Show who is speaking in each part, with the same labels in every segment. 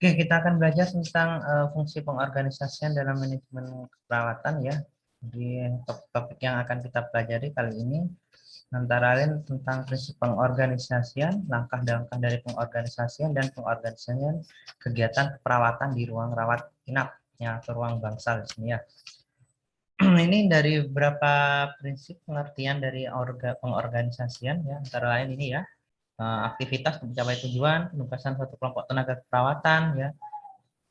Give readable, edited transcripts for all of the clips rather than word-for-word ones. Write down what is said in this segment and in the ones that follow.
Speaker 1: Oke, kita akan belajar tentang fungsi pengorganisasian dalam manajemen keperawatan ya. Jadi topik yang akan kita pelajari kali ini antara lain tentang prinsip pengorganisasian, langkah-langkah dari pengorganisasian dan pengorganisasian kegiatan keperawatan di ruang rawat inap ya, atau ruang bangsal di sini ya. Ini dari beberapa prinsip pengertian dari pengorganisasian ya, antara lain ini ya, aktivitas untuk mencapai tujuan, penugasan suatu kelompok tenaga keperawatan ya,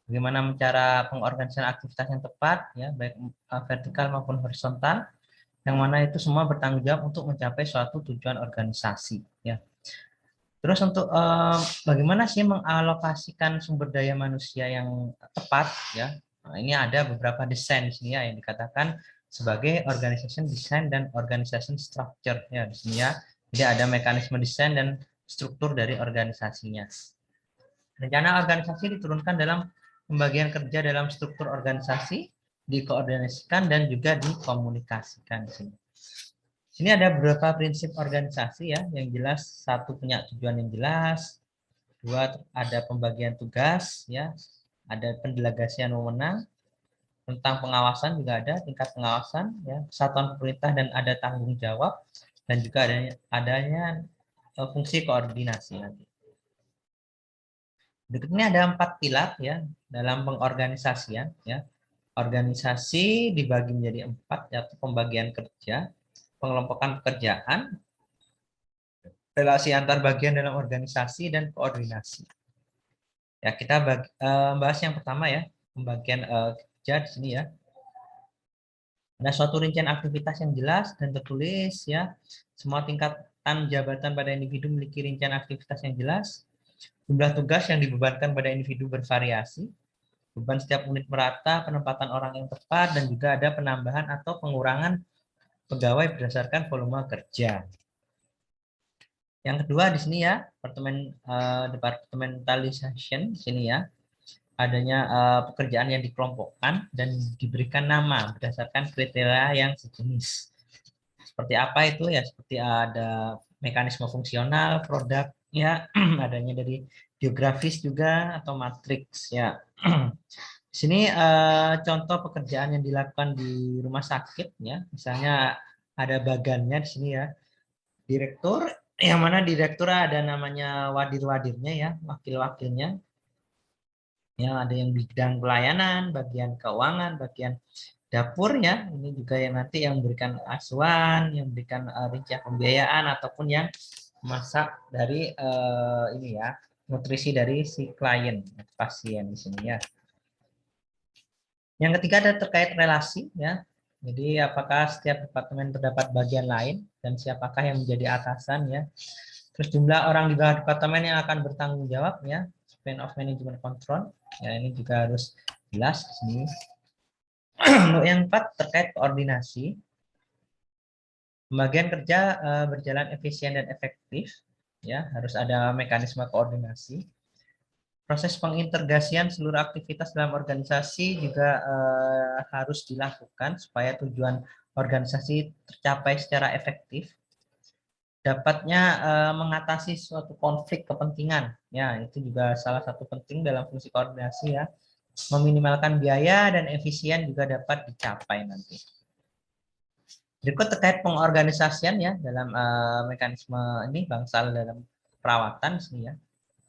Speaker 1: bagaimana cara pengorganisasian aktivitas yang tepat ya, baik vertikal maupun horizontal, yang mana itu semua bertanggung jawab untuk mencapai suatu tujuan organisasi ya. Terus untuk bagaimana sih mengalokasikan sumber daya manusia yang tepat ya. Nah, ini ada beberapa desain di sini ya yang dikatakan sebagai organization design dan organization structure ya di sini ya. Jadi ada mekanisme desain dan struktur dari organisasinya. Rencana organisasi diturunkan dalam pembagian kerja dalam struktur organisasi, dikoordinasikan dan juga dikomunikasikan di sini. Sini ada beberapa prinsip organisasi ya, yang jelas satu punya tujuan yang jelas, dua ada pembagian tugas ya, ada pendelegasian wewenang, tentang pengawasan juga ada tingkat pengawasan ya, kesatuan pemerintah dan ada tanggung jawab dan juga adanya fungsi koordinasi nanti. Berikutnya ada 4 pilar ya dalam pengorganisasian ya. Organisasi dibagi menjadi 4 yaitu pembagian kerja, pengelompokan pekerjaan, relasi antar bagian dalam organisasi dan koordinasi. Ya, kita bahas yang pertama ya, pembagian kerja di sini ya. Ada suatu rincian aktivitas yang jelas dan tertulis ya. Semua tingkatan jabatan pada individu memiliki rincian aktivitas yang jelas. Jumlah tugas yang dibebankan pada individu bervariasi. Beban setiap unit merata, penempatan orang yang tepat, dan juga ada penambahan atau pengurangan pegawai berdasarkan volume kerja. Yang kedua di sini ya, departmentalization di sini ya, adanya pekerjaan yang dikelompokkan dan diberikan nama berdasarkan kriteria yang sejenis. Seperti apa itu ya? Seperti ada mekanisme fungsional, produk ya, adanya dari geografis juga atau matriks ya. Di sini contoh pekerjaan yang dilakukan di rumah sakit ya, misalnya ada bagannya di sini ya, direktur, yang mana direktur ada namanya wadir-wadirnya ya, wakil-wakilnya. Ya, ada yang bidang pelayanan, bagian keuangan, bagian dapur ya, ini juga yang nanti yang memberikan asuhan, yang memberikan rincian pembiayaan ataupun yang masak dari ini ya, nutrisi dari si klien, pasien di sini ya. Yang ketiga ada terkait relasi ya. Jadi apakah setiap departemen terdapat bagian lain dan siapakah yang menjadi atasan ya. Terus jumlah orang di bawah departemen yang akan bertanggung jawab ya, span of management control. Ya ini juga harus jelas di sini. Untuk yang keempat terkait koordinasi. Pembagian kerja berjalan efisien dan efektif ya, harus ada mekanisme koordinasi. Proses pengintegrasian seluruh aktivitas dalam organisasi juga harus dilakukan supaya tujuan organisasi tercapai secara efektif. Dapatnya mengatasi suatu konflik kepentingan. Ya, itu juga salah satu penting dalam fungsi koordinasi ya. Meminimalkan biaya dan efisien juga dapat dicapai nanti. Berikut terkait pengorganisasian ya dalam mekanisme ini bangsal dalam perawatan sini ya.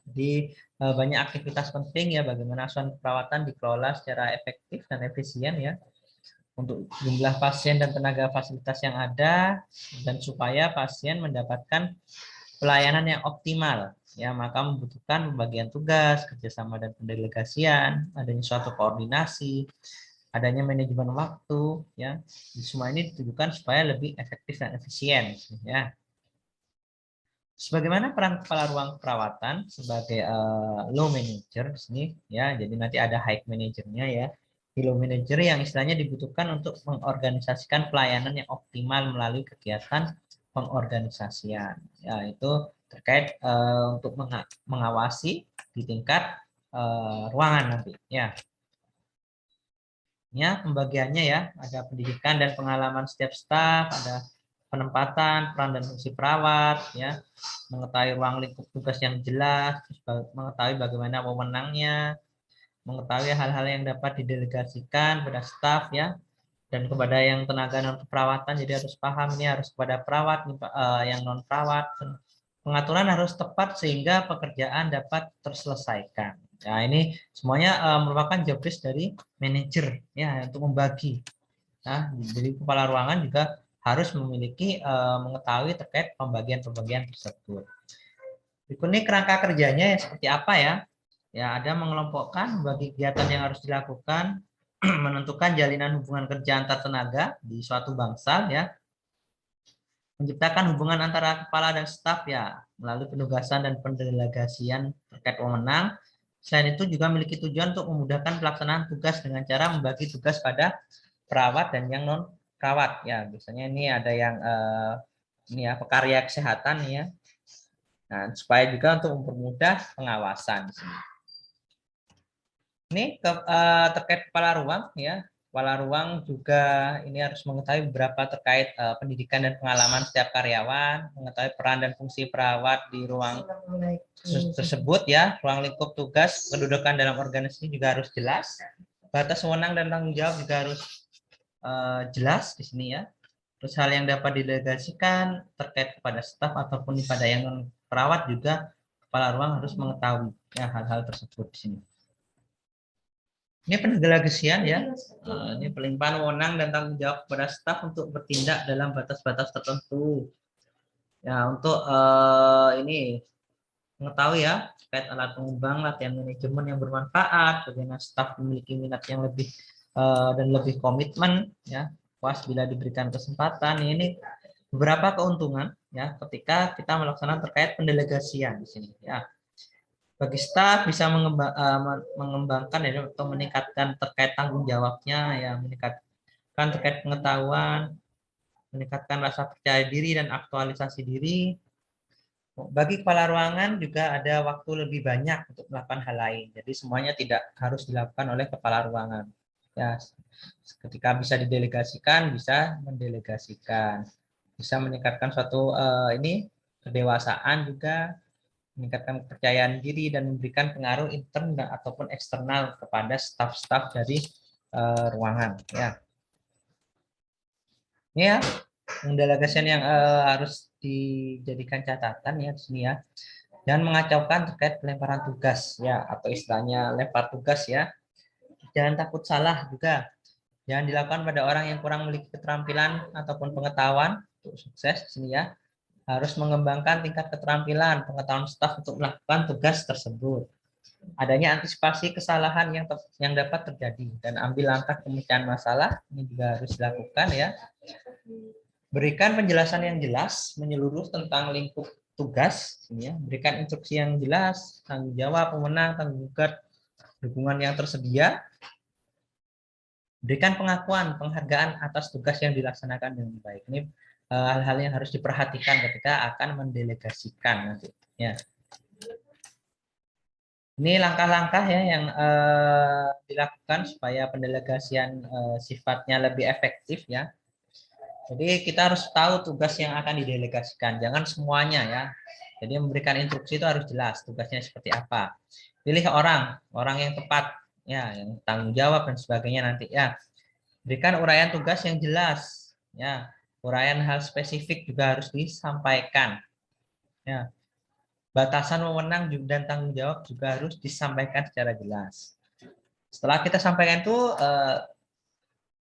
Speaker 1: Jadi banyak aktivitas penting ya bagaimana asuhan perawatan dikelola secara efektif dan efisien ya untuk jumlah pasien dan tenaga fasilitas yang ada dan supaya pasien mendapatkan pelayanan yang optimal ya, maka membutuhkan pembagian tugas, kerjasama dan pendelegasian, adanya suatu koordinasi, adanya manajemen waktu ya. Semua ini ditujukan supaya lebih efektif dan efisien ya. Sebagaimana peran kepala ruang perawatan sebagai low manager di sini ya, jadi nanti ada high manajernya ya. Di low manager yang istilahnya dibutuhkan untuk mengorganisasikan pelayanan yang optimal melalui kegiatan pengorganisasian. Ya, itu terkait untuk mengawasi di tingkat ruangan nanti ya. Ya, pembagiannya ya, ada pendidikan dan pengalaman setiap staf, ada penempatan, peran dan fungsi perawat, ya, mengetahui ruang lingkup tugas yang jelas, mengetahui bagaimana wewenangnya, mengetahui hal-hal yang dapat didelegasikan pada staf ya, dan kepada yang tenaga non keperawatan. Jadi harus paham ini harus kepada perawat yang non perawat. Pengaturan harus tepat sehingga pekerjaan dapat terselesaikan. Nah, ini semuanya merupakan job desk dari manajer ya untuk membagi. Nah, jadi kepala ruangan juga harus memiliki mengetahui terkait pembagian-pembagian tersebut. Berikut ini kerangka kerjanya ya seperti apa ya? Ya, ada mengelompokkan bagi kegiatan yang harus dilakukan, menentukan jalinan hubungan kerja antar tenaga di suatu bangsal ya, menciptakan hubungan antara kepala dan staf ya melalui penugasan dan pendelegasian terkait wewenang. Selain itu juga memiliki tujuan untuk memudahkan pelaksanaan tugas dengan cara membagi tugas pada perawat dan yang non perawat ya. Biasanya ini ada yang ini ya pekarya kesehatan ya. Nah, supaya juga untuk mempermudah pengawasan di sini. Ini terkait kepala ruang ya. Kepala ruang juga ini harus mengetahui beberapa terkait pendidikan dan pengalaman setiap karyawan, mengetahui peran dan fungsi perawat di ruang tersebut ya, ruang lingkup tugas, kedudukan dalam organisasi juga harus jelas, batas wewenang dan tanggung jawab juga harus jelas di sini ya. Terus hal yang dapat didelegasikan terkait kepada staf ataupun pada yang perawat juga kepala ruang harus mengetahui ya hal-hal tersebut di sini. Ini pendelegasian ya. Ini pelimpahan wewenang dan tanggung jawab kepada staf untuk bertindak dalam batas-batas tertentu. Ya, untuk ini mengetahui ya terkait alat pengembang, latihan manajemen yang bermanfaat, bagaimana staf memiliki minat yang lebih dan lebih komitmen ya, puas bila diberikan kesempatan. Ini beberapa keuntungan ya ketika kita melaksanakan terkait pendelegasian di sini ya. Bagi staf bisa mengembangkan ya, atau meningkatkan terkait tanggung jawabnya ya, meningkatkan terkait pengetahuan, meningkatkan rasa percaya diri dan aktualisasi diri. Bagi kepala ruangan juga ada waktu lebih banyak untuk melakukan hal lain. Jadi semuanya tidak harus dilakukan oleh kepala ruangan. Ya, ketika bisa didelegasikan, bisa mendelegasikan. Bisa meningkatkan suatu ini kedewasaan juga, meningkatkan kepercayaan diri dan memberikan pengaruh intern ataupun eksternal kepada staf-staf dari ruangan ya. Ini ya pendelegasian yang harus dijadikan catatan ya di sini ya. Dan mengacaukan terkait pelemparan tugas ya, atau istilahnya lempar tugas ya. Jangan takut salah juga. Jangan dilakukan pada orang yang kurang memiliki keterampilan ataupun pengetahuan untuk sukses di sini ya. Harus mengembangkan tingkat keterampilan pengetahuan staf untuk melakukan tugas tersebut. Adanya antisipasi kesalahan yang dapat terjadi dan ambil langkah pemecahan masalah ini juga harus dilakukan ya. Berikan penjelasan yang jelas menyeluruh tentang lingkup tugas ya. Berikan instruksi yang jelas, tanggung jawab, pemenang, tanggung jawab, dukungan yang tersedia. Berikan pengakuan, penghargaan atas tugas yang dilaksanakan dengan baik. Ini hal-hal yang harus diperhatikan ketika akan mendelegasikan nanti ya. Ini langkah-langkah ya yang dilakukan supaya pendelegasian sifatnya lebih efektif ya. Jadi kita harus tahu tugas yang akan didelegasikan, jangan semuanya ya. Jadi memberikan instruksi itu harus jelas tugasnya seperti apa. Pilih orang yang tepat ya, yang tanggung jawab dan sebagainya nanti ya. Berikan uraian tugas yang jelas ya. Uraian hal spesifik juga harus disampaikan ya. Batasan wewenang dan tanggung jawab juga harus disampaikan secara jelas. Setelah kita sampaikan itu,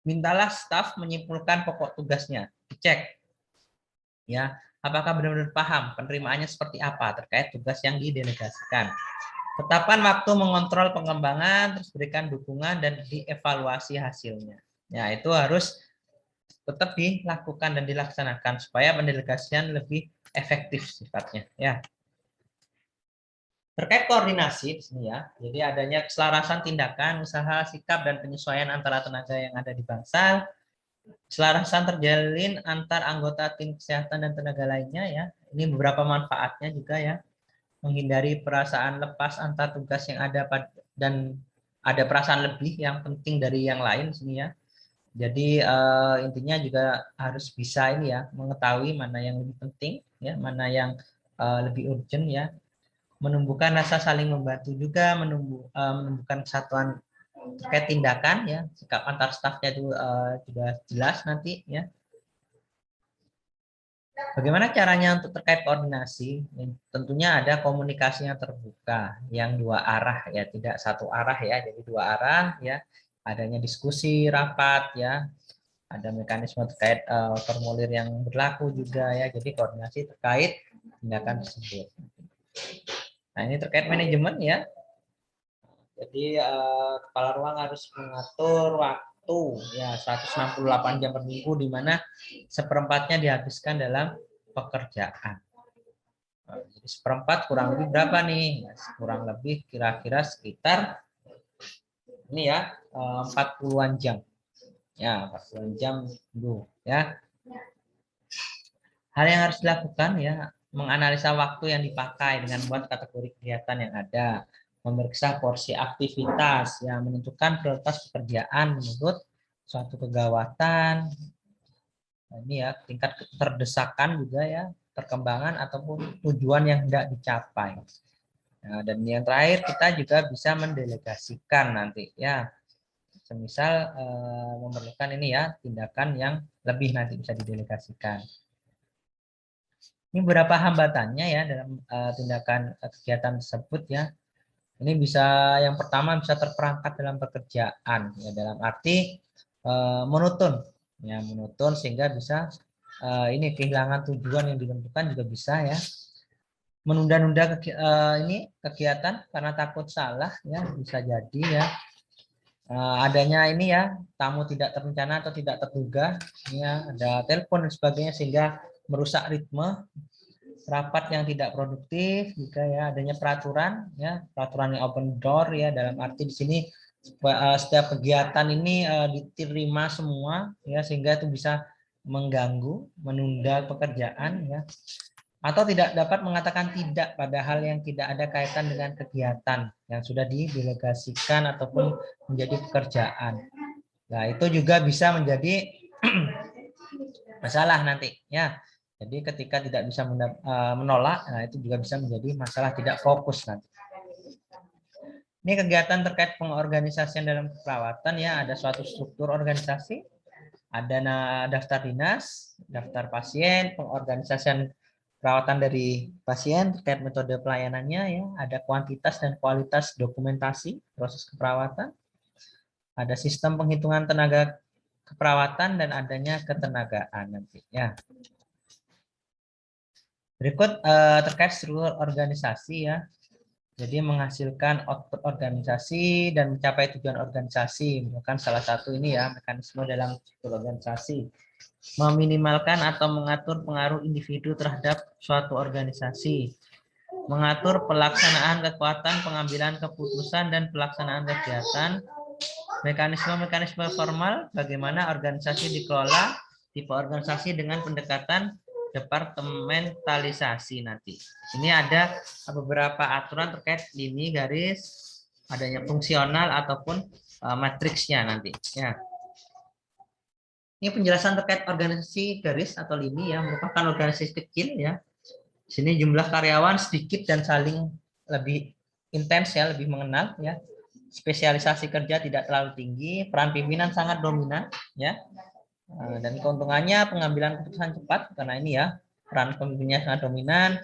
Speaker 1: mintalah staf menyimpulkan pokok tugasnya, dicek, ya, apakah benar-benar paham penerimaannya seperti apa terkait tugas yang didelegasikan. Tetapkan waktu mengontrol pengembangan, terus berikan dukungan dan dievaluasi hasilnya. Ya, itu harus tetap dilakukan dan dilaksanakan supaya pendelegasian lebih efektif sifatnya, ya. Terkait koordinasi di sini ya, jadi adanya keselarasan tindakan, usaha, sikap, dan penyesuaian antara tenaga yang ada di bangsal, keselarasan terjalin antar anggota tim kesehatan dan tenaga lainnya ya. Ini beberapa manfaatnya juga ya, menghindari perasaan lepas antar tugas yang ada dan ada perasaan lebih yang penting dari yang lain di sini ya. Jadi intinya juga harus bisa ini ya, mengetahui mana yang lebih penting ya, mana yang lebih urgent ya. menumbuhkan rasa saling membantu juga, menumbuhkan kesatuan terkait tindakan ya, sikap antar stafnya itu juga jelas nanti ya. Bagaimana caranya untuk terkait koordinasi? Tentunya ada komunikasi yang terbuka, yang dua arah ya, tidak satu arah ya, jadi dua arah ya. Adanya diskusi rapat ya, ada mekanisme terkait formulir yang berlaku juga ya, jadi koordinasi terkait tindakan tersebut. Nah ini terkait manajemen ya, jadi kepala ruang harus mengatur waktu ya 168 jam per minggu, di mana seperempatnya dihabiskan dalam pekerjaan. Jadi seperempat kurang lebih berapa nih? Kurang lebih kira-kira sekitar ini ya 40-an jam. Ya, 40-an jam dulu ya. Hal yang harus dilakukan ya, menganalisa waktu yang dipakai dengan buat kategori kegiatan yang ada, memeriksa porsi aktivitas, ya, menentukan prioritas pekerjaan menurut suatu kegawatan. Nah, ini ya tingkat keterdesakan juga ya, perkembangan ataupun tujuan yang hendak dicapai. Nah, dan yang terakhir kita juga bisa mendelegasikan nanti ya, semisal memerlukan ini ya tindakan yang lebih nanti bisa didelegasikan. Ini beberapa hambatannya ya dalam tindakan kegiatan tersebut ya. Ini bisa yang pertama bisa terperangkap dalam pekerjaan ya, dalam arti monoton ya, monoton sehingga bisa ini kehilangan tujuan yang ditentukan juga bisa ya. Menunda-nunda ini kegiatan karena takut salah ya, bisa jadi ya. Adanya ini ya tamu tidak terencana atau tidak terduga ya, ada telepon dan sebagainya sehingga merusak ritme rapat yang tidak produktif juga ya, adanya peraturan ya, peraturan yang open door ya, dalam arti di sini setiap kegiatan ini diterima semua ya, sehingga itu bisa mengganggu, menunda pekerjaan ya, atau tidak dapat mengatakan tidak pada hal yang tidak ada kaitan dengan kegiatan yang sudah didelegasikan ataupun menjadi pekerjaan. Nah, itu juga bisa menjadi masalah nanti ya. Jadi ketika tidak bisa menolak, nah itu juga bisa menjadi masalah tidak fokus nanti. Ini kegiatan terkait pengorganisasian dalam keperawatan ya, ada suatu struktur organisasi, ada daftar dinas, daftar pasien, pengorganisasian perawatan dari pasien terkait metode pelayanannya ya, ada kuantitas dan kualitas dokumentasi proses keperawatan, ada sistem penghitungan tenaga keperawatan dan adanya ketenagaan nanti ya. Berikut terkait struktur organisasi ya. Jadi menghasilkan output organisasi dan mencapai tujuan organisasi merupakan salah satu ini ya mekanisme dalam struktur organisasi. Meminimalkan atau mengatur pengaruh individu terhadap suatu organisasi. Mengatur pelaksanaan kekuatan pengambilan keputusan dan pelaksanaan kegiatan. Mekanisme-mekanisme formal bagaimana organisasi dikelola, tipe organisasi dengan pendekatan departementalisasi nanti. Ini ada beberapa aturan terkait lini, garis, adanya fungsional ataupun matriksnya nanti. Ya. Ini penjelasan terkait organisasi garis atau lini ya, merupakan organisasi kecil ya. Sini jumlah karyawan sedikit dan saling lebih intens ya, lebih mengenal ya. Spesialisasi kerja tidak terlalu tinggi, peran pimpinan sangat dominan ya. Dan keuntungannya pengambilan keputusan cepat karena ini ya peran pemimpinnya sangat dominan,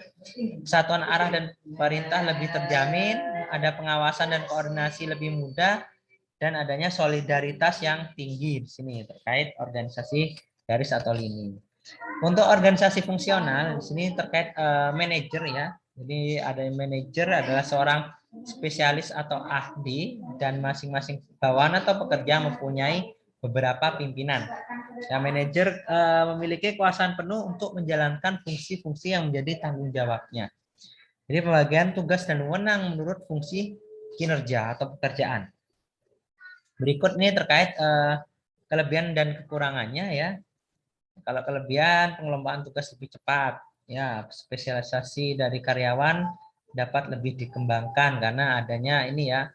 Speaker 1: kesatuan arah dan perintah lebih terjamin, ada pengawasan dan koordinasi lebih mudah, dan adanya solidaritas yang tinggi di sini terkait organisasi garis atau lini. Untuk organisasi fungsional di sini terkait manajer ya. Jadi ada manajer adalah seorang spesialis atau ahli dan masing-masing bawahan atau pekerja mempunyai beberapa pimpinan. Ya, manajer memiliki kekuasaan penuh untuk menjalankan fungsi-fungsi yang menjadi tanggung jawabnya. Jadi pembagian tugas dan wewenang menurut fungsi kinerja atau pekerjaan. Berikut ini terkait kelebihan dan kekurangannya ya. Kalau kelebihan, pengelolaan tugas lebih cepat, ya spesialisasi dari karyawan dapat lebih dikembangkan karena adanya ini ya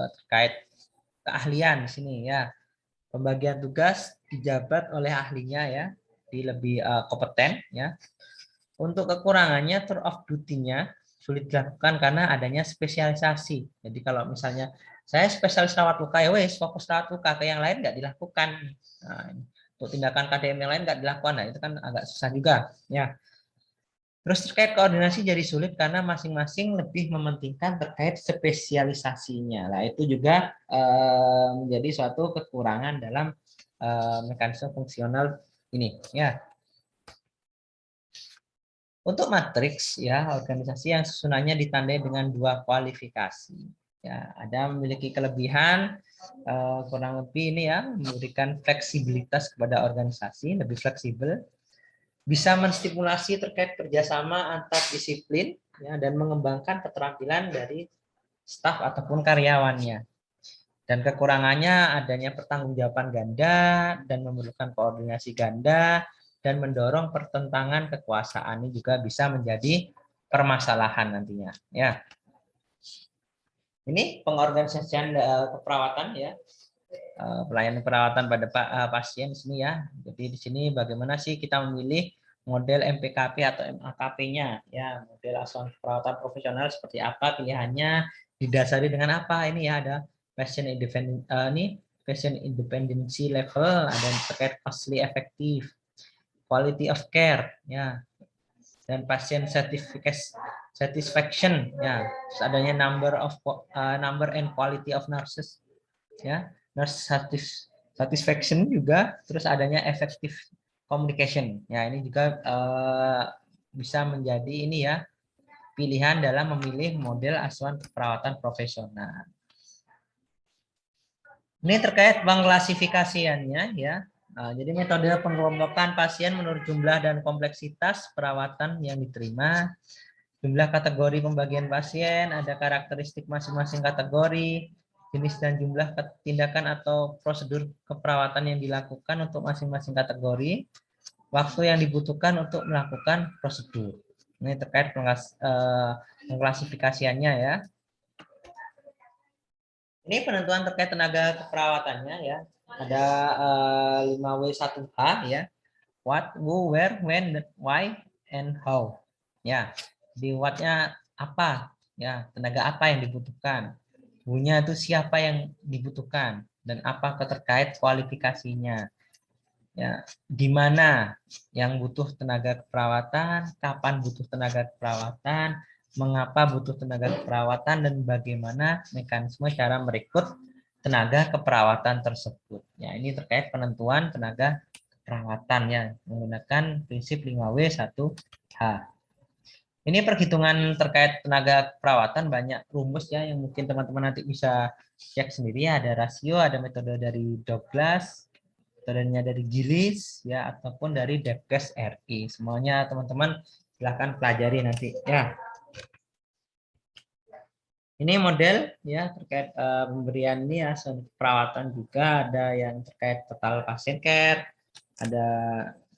Speaker 1: terkait keahlian di sini ya. Pembagian tugas dijabat oleh ahlinya ya, di lebih kompeten ya. Untuk kekurangannya tour of duty-nya sulit dilakukan karena adanya spesialisasi. Jadi kalau misalnya saya spesialis rawat luka, ya wes fokus rawat luka, ke yang lain nggak dilakukan. Nah, untuk tindakan KDM yang lain nggak dilakukan, nah itu kan agak susah juga. Ya. Terus terkait koordinasi jadi sulit karena masing-masing lebih mementingkan terkait spesialisasinya. Nah itu juga menjadi suatu kekurangan dalam mekanisme fungsional ini. Ya. Untuk matriks ya organisasi yang susunannya ditandai dengan 2 kualifikasi. Ya, ada memiliki kelebihan kurang lebih ini ya memberikan fleksibilitas kepada organisasi, lebih fleksibel, bisa menstimulasi terkait kerjasama antar disiplin ya, dan mengembangkan keterampilan dari staf ataupun karyawannya. Dan kekurangannya adanya pertanggungjawaban ganda dan memerlukan koordinasi ganda dan mendorong pertentangan kekuasaan. Ini juga bisa menjadi permasalahan nantinya. Ya, ini pengorganisasian keperawatan ya, pelayanan perawatan pada pasien di sini ya. Jadi di sini bagaimana sih kita memilih model MPKP atau MAKP-nya ya, model asuhan perawatan profesional seperti apa pilihannya, didasari dengan apa ini ya, ada patient independent ini patient independency level, ada yang terkait costly efektif, quality of care ya, dan patient satisfaction ya. Terus adanya number and quality of nurses ya, nurse satisfaction juga, terus adanya effective communication ya, ini juga bisa menjadi ini ya pilihan dalam memilih model asuhan perawatan profesional. Ini terkait pengklasifikasiannya ya. Nah, jadi metode pengelompokan pasien menurut jumlah dan kompleksitas perawatan yang diterima, jumlah kategori pembagian pasien, ada karakteristik masing-masing kategori, jenis dan jumlah tindakan atau prosedur keperawatan yang dilakukan untuk masing-masing kategori, waktu yang dibutuhkan untuk melakukan prosedur. Ini terkait pengklasifikasiannya ya. Ini penentuan terkait tenaga keperawatannya ya. Ada 5W1H ya. What, who, where, when, why, and how. Ya, di what-nya apa? Ya, tenaga apa yang dibutuhkan? Who-nya itu siapa yang dibutuhkan dan apa terkait kualifikasinya. Ya, di mana yang butuh tenaga keperawatan, kapan butuh tenaga keperawatan, mengapa butuh tenaga keperawatan, dan bagaimana mekanisme cara merekrut tenaga keperawatan tersebut. Ya, ini terkait penentuan tenaga keperawatan ya, menggunakan prinsip 5W1H. Ini perhitungan terkait tenaga keperawatan banyak rumus ya yang mungkin teman-teman nanti bisa cek sendiri. Ada rasio, ada metode dari Douglas, metodenya dari Gillis ya, ataupun dari Debkes RI. Semuanya teman-teman silahkan pelajari nanti ya. Ini model ya terkait pemberian ini ya, perawatan juga ada yang terkait total patient care, ada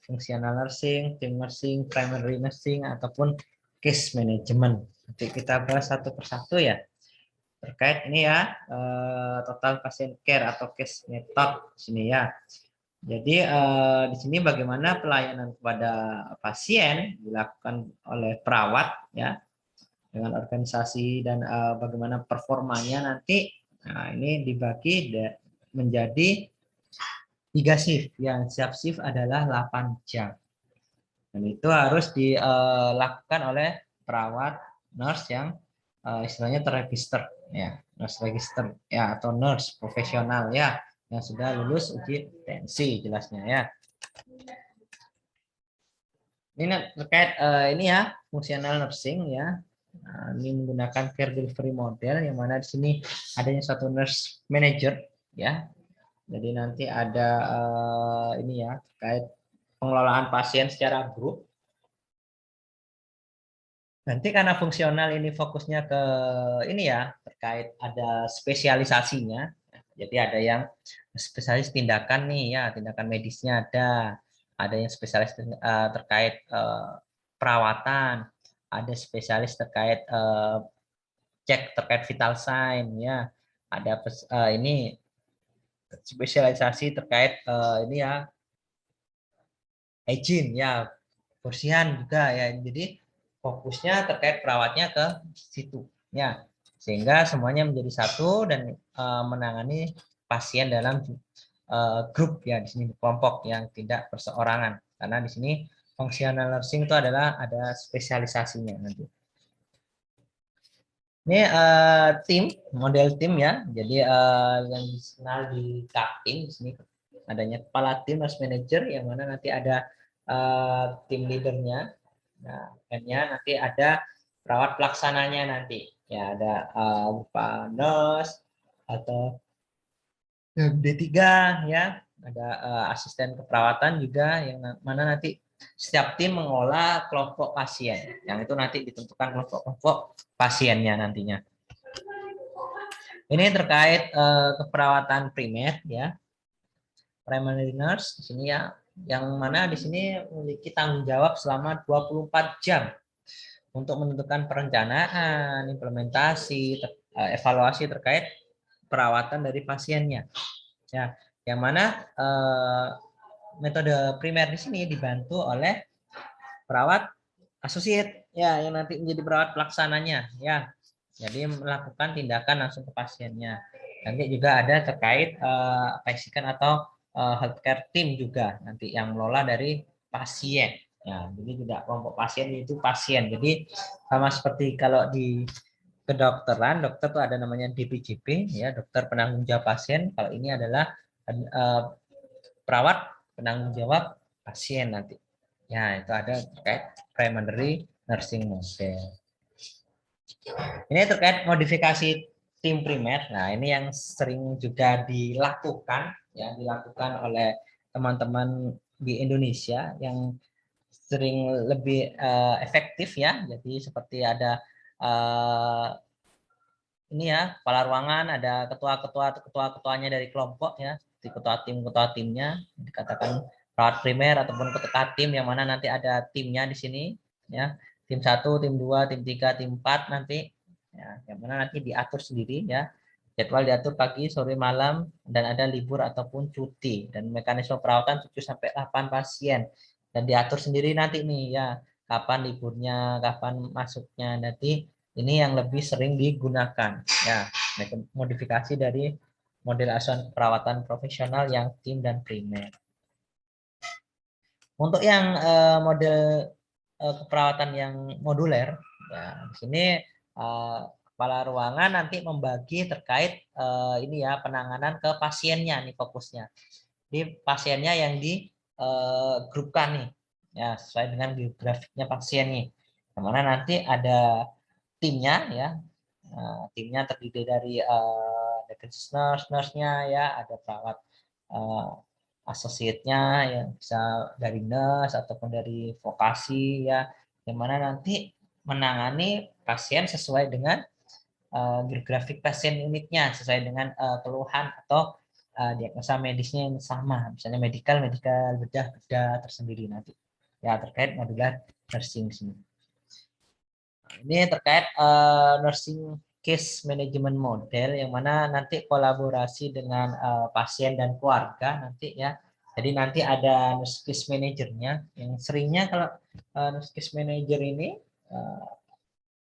Speaker 1: functional nursing, team nursing, primary nursing, ataupun case management. Nanti kita bahas satu persatu ya. Terkait ini ya total patient care atau case method sini ya. Jadi di sini bagaimana pelayanan kepada pasien dilakukan oleh perawat ya dengan organisasi dan bagaimana performanya nanti. Nah, ini dibagi menjadi 3 shift. Yang siap shift adalah 8 jam. Dan itu harus dilakukan oleh perawat nurse yang istilahnya terregister ya, nurse register ya, atau nurse profesional ya yang sudah lulus uji tensi jelasnya ya. Ini terkait ini ya fungsional nursing ya. Nah, ini menggunakan care delivery model yang mana di sini adanya satu nurse manager ya. Jadi nanti ada ini ya terkait pengelolaan pasien secara grup. Nanti karena fungsional ini fokusnya ke ini ya terkait ada spesialisasinya. Jadi ada yang spesialis tindakan nih ya, tindakan medisnya ada yang spesialis terkait perawatan, ada spesialis terkait cek terkait vital sign ya, ada ini spesialisasi terkait ini ya hygiene ya, kebersihan juga ya. Jadi fokusnya terkait perawatnya ke situ ya, sehingga semuanya menjadi satu dan menangani pasien dalam grup ya, di sini kelompok yang tidak perseorangan, karena di sini functional nursing itu adalah ada spesialisasinya nanti. Ini tim, model tim ya. Jadi yang dikenal di Kaktim di sini adanya kepala tim, nurse manager, yang mana nanti ada tim leadernya. Nah, nanti ada perawat pelaksananya nanti. Ya, ada berupa nurse atau D3 ya. Ada asisten keperawatan juga, yang mana nanti setiap tim mengolah kelompok pasien. Yang itu nanti ditentukan kelompok-kelompok pasiennya nantinya. Ini terkait keperawatan primer ya, primary nurse di sini ya, yang mana di sini memiliki tanggung jawab selama 24 jam untuk menentukan perencanaan, implementasi, evaluasi terkait perawatan dari pasiennya. Ya, yang mana metode primer di sini dibantu oleh perawat associate ya, yang nanti menjadi perawat pelaksananya ya. Jadi melakukan tindakan langsung ke pasiennya. Nanti juga ada terkait PSICAN atau healthcare team juga nanti yang mengelola dari pasien. Ya, jadi tidak kelompok pasien, itu pasien. Jadi sama seperti kalau di kedokteran, dokter tuh ada namanya DPJP ya, dokter penanggung jawab pasien. Kalau ini adalah perawat penanggung jawab pasien nanti. Ya, itu ada terkait primary nursing model. Ini terkait modifikasi tim primer. Nah, ini yang sering juga dilakukan ya, dilakukan oleh teman-teman di Indonesia yang sering lebih efektif ya. Jadi seperti ada ini ya, kepala ruangan, ada ketua-ketuanya dari kelompok ya, di ketua timnya dikatakan perawat primer ataupun ketua tim, yang mana nanti ada timnya di sini ya, tim 1, tim 2, tim 3, tim 4 nanti ya, yang mana nanti diatur sendiri ya, jadwal diatur pagi, sore, malam, dan ada libur ataupun cuti, dan mekanisme perawatan 7 sampai 8 pasien, dan diatur sendiri nanti nih ya, kapan liburnya, kapan masuknya, nanti ini yang lebih sering digunakan ya, modifikasi dari model asuhan perawatan profesional yang tim dan primer. Untuk yang model keperawatan yang moduler ya, di sini kepala ruangan nanti membagi terkait ini ya, penanganan ke pasiennya nih fokusnya. Di pasiennya yang digrupkan nih ya, sesuai dengan geografiknya pasien nih. Kemana nanti ada timnya ya, timnya terdiri dari nurse-nya ya, ada perawat associate-nya yang bisa dari nurse ataupun dari vokasi ya, yang mana nanti menangani pasien sesuai dengan geografik pasien unitnya, sesuai dengan keluhan atau diagnosa medisnya yang sama, misalnya medical bedah tersendiri nanti ya, terkait modular nursing sini. Ini terkait nursing case management model, yang mana nanti kolaborasi dengan pasien dan keluarga nanti ya. Jadi nanti ada nurse case manajernya, yang seringnya kalau nurse case manager ini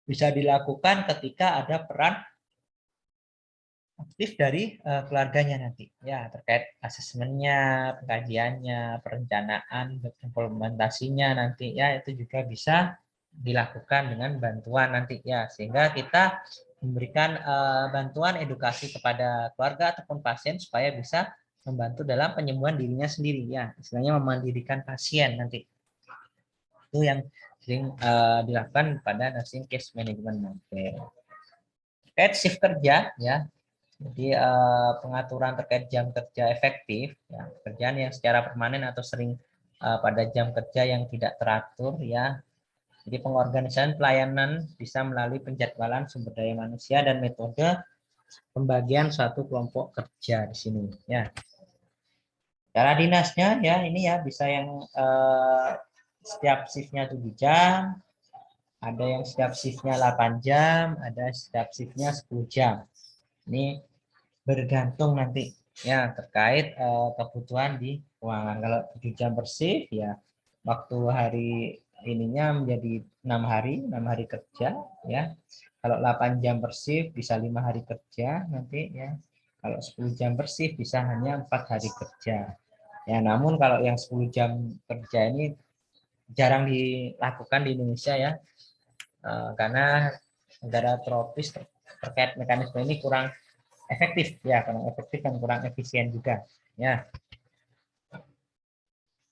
Speaker 1: bisa dilakukan ketika ada peran aktif dari keluarganya nanti ya, terkait asesmennya, pengkajiannya, perencanaan, implementasinya nanti ya, itu juga bisa dilakukan dengan bantuan nanti ya, sehingga kita memberikan bantuan edukasi kepada keluarga ataupun pasien supaya bisa membantu dalam penyembuhan dirinya sendiri ya, istilahnya memandirikan pasien nanti. Itu yang sering dilakukan pada nursing case management model. Terkait shift kerja ya, jadi pengaturan terkait jam kerja efektif ya, pekerjaan yang secara permanen atau sering pada jam kerja yang tidak teratur ya. Jadi pengorganisasian pelayanan bisa melalui penjadwalan sumber daya manusia dan metode pembagian suatu kelompok kerja di sini ya. Cara dinasnya ya, ini ya bisa yang setiap shiftnya 7 jam, ada yang setiap shiftnya 8 jam, ada setiap shiftnya 10 jam. Ini bergantung nanti ya terkait kebutuhan di ruangan. Kalau 7 jam per shift ya, waktu hari ininya menjadi 6 hari kerja ya. Kalau 8 jam per shift bisa 5 hari kerja nanti ya. Kalau 10 jam per shift bisa hanya 4 hari kerja. Ya, namun kalau yang 10 jam kerja ini jarang dilakukan di Indonesia ya. Karena negara tropis terkait mekanisme ini kurang efektif ya, kurang efektif dan kurang efisien juga ya.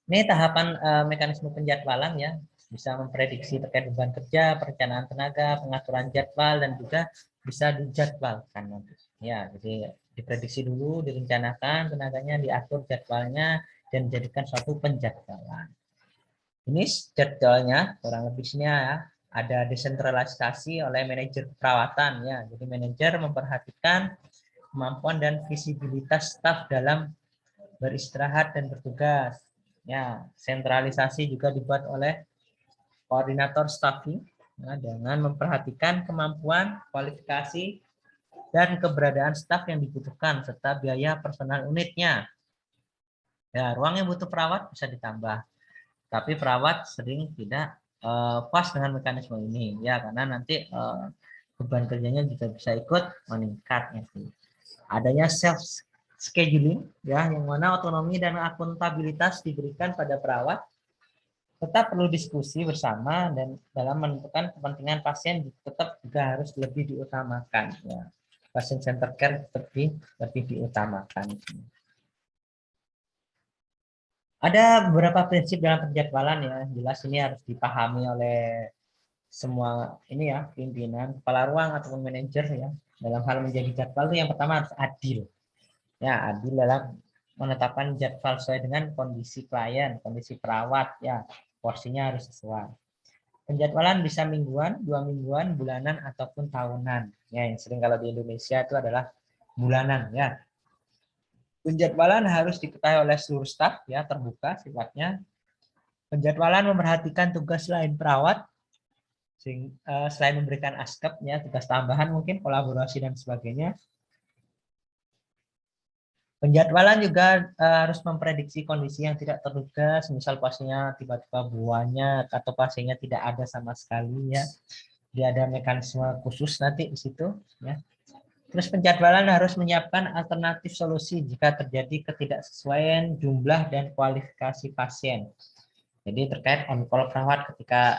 Speaker 1: Ini tahapan mekanisme penjadwalan ya, bisa memprediksi terkait beban kerja, perencanaan tenaga, pengaturan jadwal, dan juga bisa dijadwalkan nanti. Ya, jadi diprediksi dulu, direncanakan tenaganya, diatur jadwalnya, dan dijadikan suatu penjadwalan. Ini jadwalnya kurang lebihnya ya, ada desentralisasi oleh manajer perawatan ya. Jadi manajer memperhatikan kemampuan dan visibilitas staf dalam beristirahat dan bertugas. Ya, sentralisasi juga dibuat oleh koordinator staffing ya, dengan memperhatikan kemampuan, kualifikasi, dan keberadaan staf yang dibutuhkan serta biaya personal unitnya. Ya, ruang yang butuh perawat bisa ditambah, tapi perawat sering tidak puas dengan mekanisme ini ya, karena nanti beban kerjanya juga bisa ikut meningkat nanti. Adanya self scheduling ya, yang mana otonomi dan akuntabilitas diberikan pada perawat, tetap perlu diskusi bersama dan dalam menentukan kepentingan pasien tetap juga harus lebih diutamakan ya. Pasien center care lebih diutamakan. Ada beberapa prinsip dalam penjadwalan ya, jelas ini harus dipahami oleh semua ini ya, pimpinan, kepala ruang ataupun manajer ya. Dalam hal menjadi jadwal itu yang pertama harus adil. Ya, adil dalam menetapkan jadwal sesuai dengan kondisi klien, kondisi perawat ya. Porsinya harus sesuai. Penjadwalan bisa mingguan, 2 mingguan, bulanan ataupun tahunan. Ya, yang sering kalau di Indonesia itu adalah bulanan ya. Penjadwalan harus diketahui oleh seluruh staf ya, terbuka sifatnya. Penjadwalan memperhatikan tugas lain perawat, selain memberikan askep ya, tugas tambahan mungkin kolaborasi dan sebagainya. Penjadwalan juga harus memprediksi kondisi yang tidak terduga, misal pasiennya tiba-tiba buahnya atau pasiennya tidak ada sama sekali ya. Dia ada mekanisme khusus nanti di situ ya. Terus penjadwalan harus menyiapkan alternatif solusi jika terjadi ketidaksesuaian jumlah dan kualifikasi pasien. Jadi terkait on call perawat ketika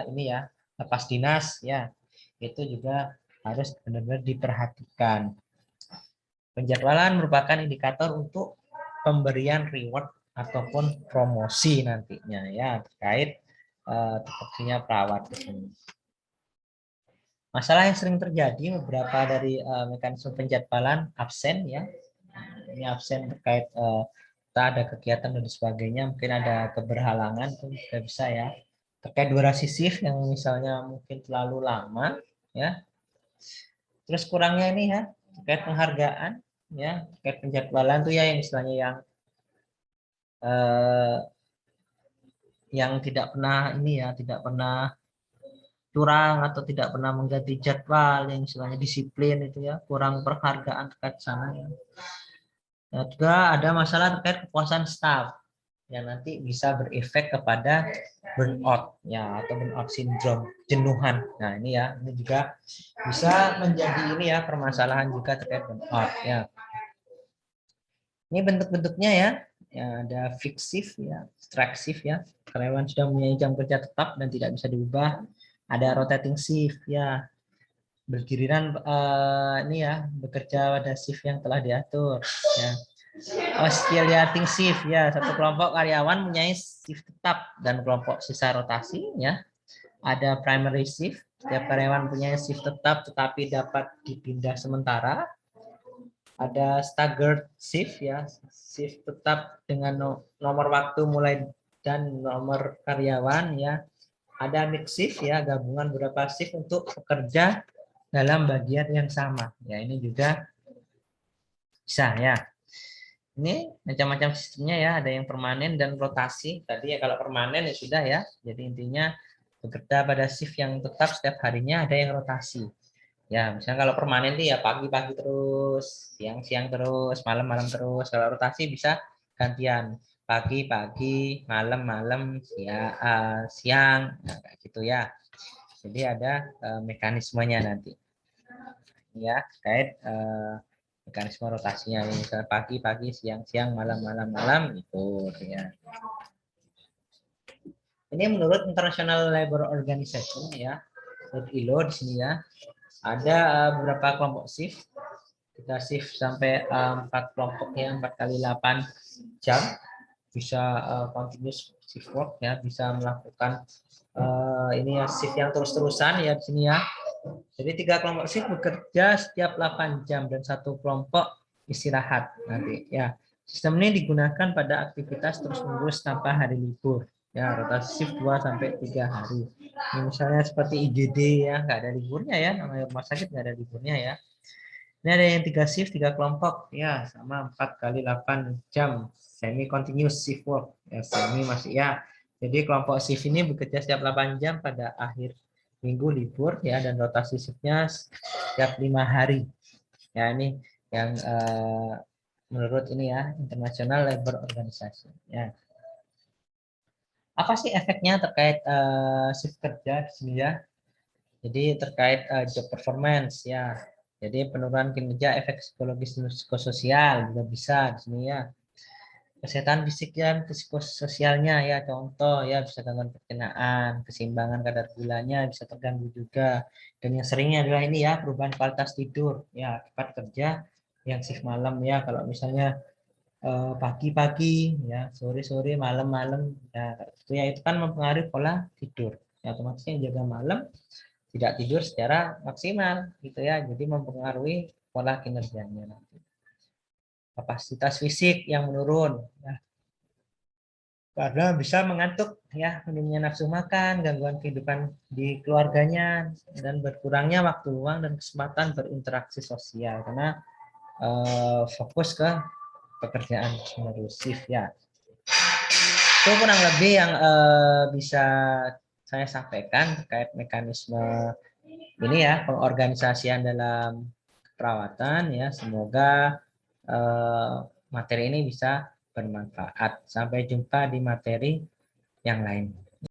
Speaker 1: ini ya lepas dinas ya, itu juga harus benar-benar diperhatikan. Penjadwalan merupakan indikator untuk pemberian reward ataupun promosi nantinya ya terkait tupoksinya perawat ini. Masalah yang sering terjadi beberapa dari mekanisme penjadwalan absen ya. Ini absen terkait tak ada kegiatan dan sebagainya, mungkin ada keberhalangan itu juga bisa ya. Terkait durasi shift yang misalnya mungkin terlalu lama ya. Terus kurangnya ini ya terkait penghargaan ya, terkait penjadwalan tuh ya yang istilahnya eh, yang tidak pernah ini ya, tidak pernah curang atau tidak pernah mengganti jadwal, yang istilahnya disiplin itu ya, kurang penghargaan terkait sana ya. Nah, juga ada masalah terkait kepuasan staf yang nanti bisa berefek kepada burnout ya atau burnout syndrome, jenuhan. Nah, ini ya, ini juga bisa menjadi ini ya permasalahan juga terkait burnout ya. Ini bentuk-bentuknya ya. Ya, ada fiksif ya, ekstraktif ya. Karyawan sudah mempunyai jam kerja tetap dan tidak bisa diubah. Ada rotating shift ya. Bergiliran ini ya, bekerja pada shift yang telah diatur ya. Oscillating shift ya, satu kelompok karyawan mempunyai shift tetap dan kelompok sisa rotasi ya. Ada primary shift, setiap karyawan punya shift tetap tetapi dapat dipindah sementara. Ada staggered shift ya, shift tetap dengan nomor waktu mulai dan nomor karyawan ya. Ada mix shift ya, gabungan beberapa shift untuk bekerja dalam bagian yang sama. Ya, ini juga bisa ya. Ini macam-macam sistemnya ya, ada yang permanen dan rotasi. Tadi ya kalau permanen ya sudah ya. Jadi intinya bekerja pada shift yang tetap setiap harinya, ada yang rotasi. Ya, misalnya kalau permanen itu ya pagi-pagi terus, siang-siang terus, malam-malam terus. Kalau rotasi bisa gantian. pagi, malam, siang, nah, kayak gitu ya. Jadi ada mekanismenya nanti ya terkait mekanisme rotasinya, misalnya pagi, siang, malam itu ya. Ini menurut International Labour Organization ya, ILO di sini ya. Ada beberapa kelompok shift. Kita shift sampai 4 kelompok ya, 4 kali 8 jam. Bisa continuous shift work ya, bisa melakukan ini ya shift yang terus-terusan ya di sini ya. Jadi 3 kelompok shift bekerja setiap 8 jam dan 1 kelompok istirahat nanti ya. Sistem ini digunakan pada aktivitas terus-menerus tanpa hari libur. Ya, rotasi shift 2 sampai 3 hari. Ini misalnya seperti IGD ya, nggak ada liburnya ya, namanya rumah sakit nggak ada liburnya ya. Ini ada yang 3 shift, 3 kelompok ya, sama 4 kali 8 jam semi continuous shift work. Ya, semi masih ya. Jadi kelompok shift ini bekerja setiap 8 jam pada akhir minggu libur ya, dan rotasi shiftnya setiap 5 hari. Ya, ini yang menurut ini ya, International Labour Organization ya. Apa sih efeknya terkait shift kerja di sini ya? Jadi terkait job performance ya. Jadi penurunan kinerja, efek psikologis dan psikososial juga bisa di sini ya. Kesehatan fisik dan psikososialnya ya, contoh ya, bisa gangguan pencernaan, keseimbangan kadar gulanya bisa terganggu juga. Dan yang seringnya adalah ini ya, perubahan kualitas tidur ya akibat kerja yang shift malam ya. Kalau misalnya pagi-pagi ya, sore-sore, malam-malam ya, itu kan mempengaruhi pola tidur. Ya, otomatis yang jaga malam tidak tidur secara maksimal gitu ya, jadi mempengaruhi pola kinerjanya nanti. Kapasitas fisik yang menurun ya, karena bisa mengantuk ya, minimnya nafsu makan, gangguan kehidupan di keluarganya, dan berkurangnya waktu luang dan kesempatan berinteraksi sosial karena fokus ke pekerjaan menerus shift ya. Itu kurang lebih yang bisa saya sampaikan terkait mekanisme ini ya, pengorganisasian dalam perawatan ya. Semoga materi ini bisa bermanfaat. Sampai jumpa di materi yang lain.